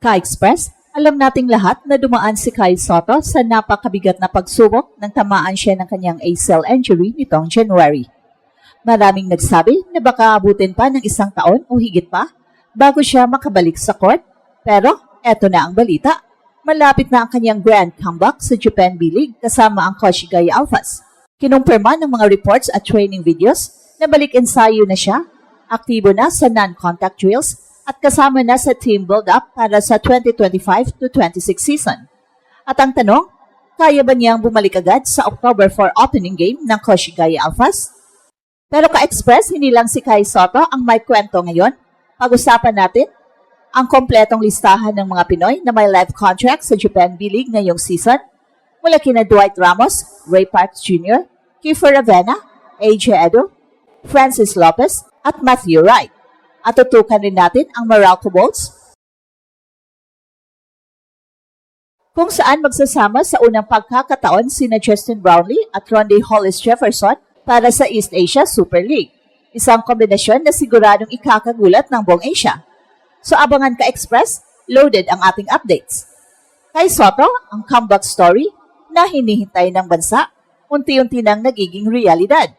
Ka-Express, alam nating lahat na dumaan si Kai Sotto sa napakabigat na pagsubok nang tamaan siya ng kanyang ACL injury nitong January. Maraming nagsabi na baka abutin pa ng 1 taon o higit pa bago siya makabalik sa court. Pero eto na ang balita. Malapit na ang kanyang grand comeback sa Japan B-League kasama ang Koshigaya Alphas. Kinumpirma ng mga reports at training videos na balik ensayo na siya, aktibo na sa non-contact drills at kasama na sa team build-up para sa 2025-26 season. At ang tanong, kaya ba niyang bumalik agad sa October 4 opening game ng Koshigaya Alphas? Pero ka-Express, hindi lang si Kai Sotto ang may kwento ngayon. Pag-usapan natin ang kompletong listahan ng mga Pinoy na may live contract sa Japan B-League ngayong season mula kina Dwight Ramos, Ray Parks Jr., Kiefer Ravena, AJ Edo, Francis Lopez, at Matthew Wright. At tutukan rin natin ang Meralco Bolts kung saan magsasama sa unang pagkakataon sina Justin Brownlee at Rondae Hollis Jefferson para sa East Asia Super League. Isang kombinasyon na siguradong ikakagulat ng buong Asia. So abangan ka-Express, loaded ang ating updates. Kai Sotto, ang comeback story na hinihintay ng bansa, unti-unti nang nagiging realidad.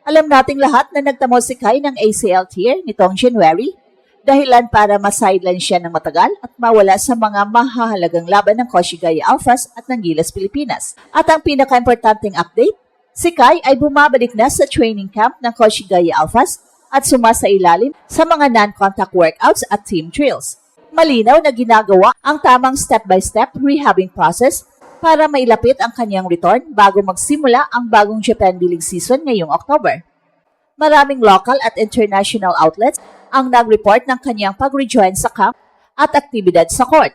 Alam nating lahat na nagtamo si Kai ng ACL tear nitong January, dahilan para ma-sideline siya ng matagal at mawala sa mga mahahalagang laban ng Koshigaya Alphas at ng Gilas Pilipinas. At ang pinaka-importanting update, si Kai ay bumabalik na sa training camp ng Koshigaya Alphas at sumasailalim sa mga non-contact workouts at team drills. Malinaw na ginagawa ang tamang step-by-step rehabbing process para mailapit ang kanyang return bago magsimula ang bagong Japan B-League season ngayong October. Maraming local at international outlets ang nag-report ng kanyang pag-rejoin sa camp at aktibidad sa court.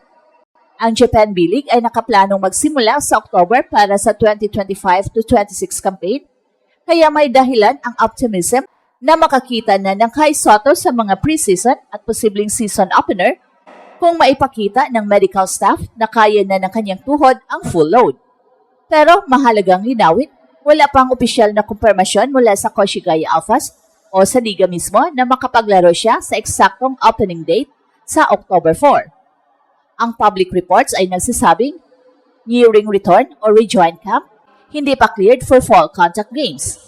Ang Japan B-League ay nakaplanong magsimula sa October para sa 2025-26 campaign, kaya may dahilan ang optimism na makakita na ng Kai Sotto sa mga preseason at posibleng season opener kung maipakita ng medical staff na kaya na ng kanyang tuhod ang full load. Pero mahalagang linawin, wala pang opisyal na kumpirmasyon mula sa Koshigaya Alphas o sa liga mismo na makapaglaro siya sa eksaktong opening date sa October 4. Ang public reports ay nagsasabing nearing return o rejoin camp, hindi pa cleared for fall contact games.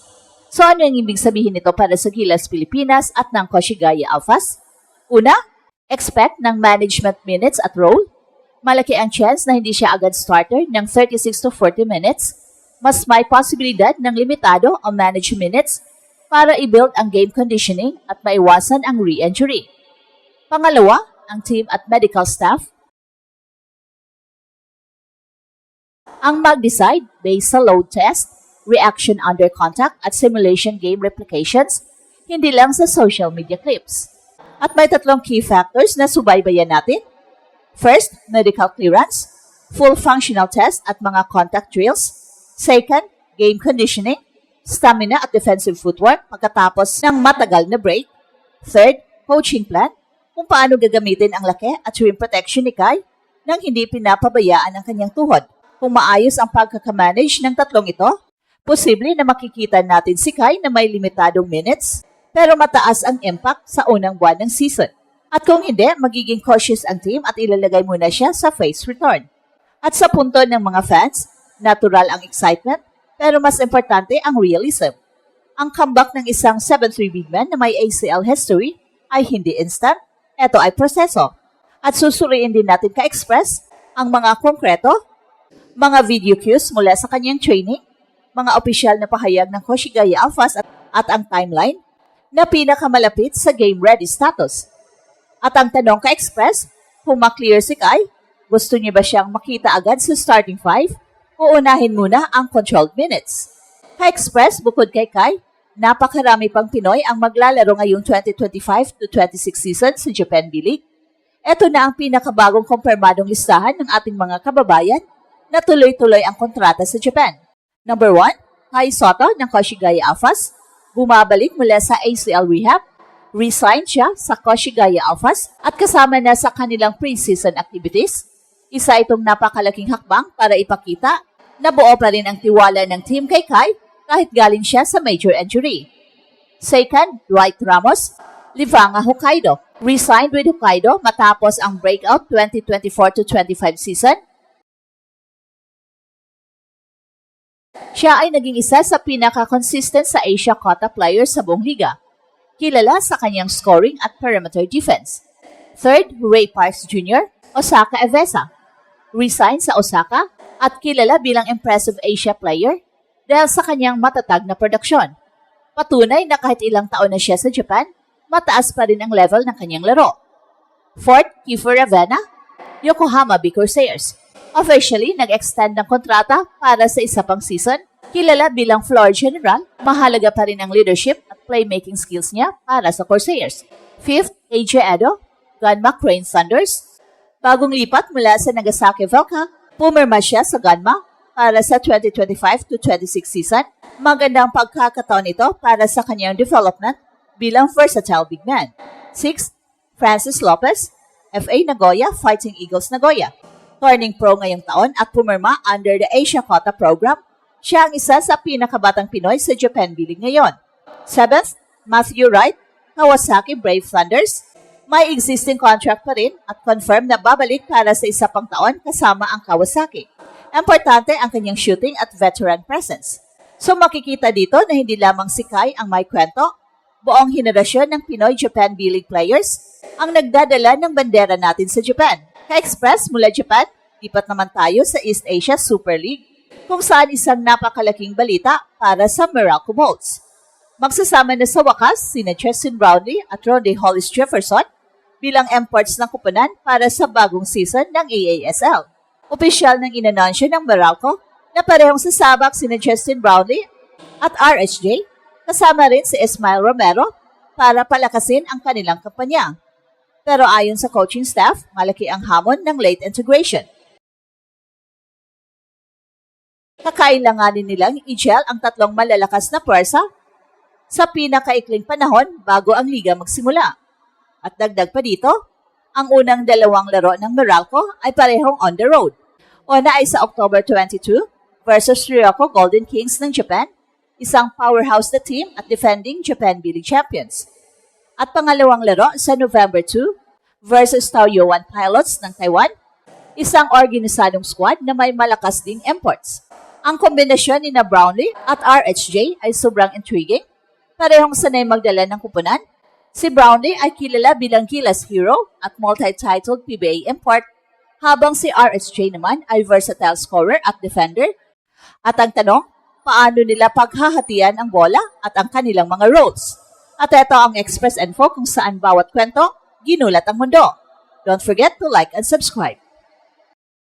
So ano yung ibig sabihin nito para sa Gilas Pilipinas at ng Koshigaya Alphas? Una, expect ng management minutes at role. Malaki ang chance na hindi siya agad starter ng 36 to 40 minutes. Mas may posibilidad ng limitado o managed minutes para i-build ang game conditioning at maiwasan ang re-injury. Pangalawa, ang team at medical staff ang mag-decide based sa load test, reaction under contact at simulation game replications, hindi lang sa social media clips. At may 3 key factors na subaybayan natin. First, medical clearance, full functional test at mga contact drills. Second, game conditioning, stamina at defensive footwork pagkatapos ng matagal na break. Third, coaching plan, kung paano gagamitin ang laki at rim protection ni Kai nang hindi pinapabayaan ang kanyang tuhod. Kung maayos ang pagkakamanage ng 3 ito, posible na makikita natin si Kai na may limitadong minutes pero mataas ang impact sa unang buwan ng season. At kung hindi, magiging cautious ang team at ilalagay muna siya sa phase return. At sa punto ng mga fans, natural ang excitement pero mas importante ang realism. Ang comeback ng isang 7'3" big man na may ACL history ay hindi instant, ito ay proseso. At susuriin din natin ka-Express ang mga konkreto, mga video cues mula sa kanyang training, mga opisyal na pahayag ng Koshigaya Alphas at ang timeline na pinakamalapit sa game-ready status. At ang tanong ka-Express, kung maklear si Kai, gusto niya ba siyang makita agad sa starting 5 o unahin muna ang controlled minutes? Ka-Express, bukod kay Kai, napakarami pang Pinoy ang maglalaro ngayong 2025-26 season sa Japan B-League. Ito na ang pinakabagong kumpirmadong listahan ng ating mga kababayan na tuloy-tuloy ang kontrata sa Japan. Number 1, Kai Sotto ng Koshigaya Alphas. Bumabalik mula sa ACL rehab. Resigned siya sa Koshigaya Alphas at kasama na sa kanilang pre-season activities. Isa itong napakalaking hakbang para ipakita na buo pa rin ang tiwala ng team kay Kai kahit galing siya sa major injury. Second, Dwight Ramos, Livanga Hokkaido. Resigned with Hokkaido matapos ang breakout 2024-25 season. Siya ay naging isa sa pinaka-consistent sa Asia Kota players sa buong liga. Kilala sa kanyang scoring at perimeter defense. Third, Ray Parks Jr., Osaka Evesa. Resigned sa Osaka at kilala bilang impressive Asia player dahil sa kanyang matatag na produksyon. Patunay na kahit ilang taon na siya sa Japan, mataas pa rin ang level ng kanyang laro. Fourth, Kiefer Ravena, Yokohama B. Corsairs. Officially, nag-extend ng kontrata para sa isa pang season. Kilala bilang floor general, mahalaga pa rin ang leadership at playmaking skills niya para sa Corsairs. Fifth, AJ Edo, Gunma Crane Thunders. Bagong lipat mula sa Nagasaki Velka, pumirma siya sa Gunma para sa 2025-26 season. Magandang pagkakataon ito para sa kanyang development bilang versatile big man. Sixth, Francis Lopez, FA Nagoya Fighting Eagles Nagoya. Turning pro ngayong taon at pumirma under the Asia Kota program, siya ang isa sa pinakabatang Pinoy sa Japan B-League ngayon. Seventh, Matthew Wright, Kawasaki Brave Thunders. May existing contract pa rin at confirm na babalik para sa isa pang taon kasama ang Kawasaki. Importante ang kanyang shooting at veteran presence. So makikita dito na hindi lamang si Kai ang may kwento, buong henerasyon ng Pinoy Japan B-League players ang nagdadala ng bandera natin sa Japan. Ka-express mula Japan, lipat naman tayo sa East Asia Super League kung saan isang napakalaking balita para sa Meralco Bolts. Magsasama na sa wakas sina Justin Brownlee at Ronde Hollis Jefferson bilang imports ng kupunan para sa bagong season ng AASL. Opisyal nang inanunsyo ng Meralco na parehong sasabak sina Justin Brownlee at RSJ kasama rin si Ismael Romero para palakasin ang kanilang kampanya. Pero ayon sa coaching staff, malaki ang hamon ng late integration. Kakailanganin nilang i-gel ang tatlong malalakas na pwersa sa pinakaikling panahon bago ang liga magsimula. At dagdag pa dito, ang unang dalawang laro ng Meralco ay parehong on the road. Una ay sa October 22 versus Ryoko Golden Kings ng Japan, isang powerhouse na team at defending Japan B-League champions. At pangalawang laro sa November 2 versus Taoyuan Pilots ng Taiwan, isang organisadong squad na may malakas ding imports. Ang kombinasyon ni Brownlee at RHJ ay sobrang intriguing. Parehong sanay magdala ng kupunan. Si Brownlee ay kilala bilang Gilas hero at multi-titled PBA import, habang si RHJ naman ay versatile scorer at defender. At ang tanong, paano nila paghahatian ang bola at ang kanilang mga roles? At ito ang Express Info kung saan bawat kwento, ginulat ang mundo. Don't forget to like and subscribe.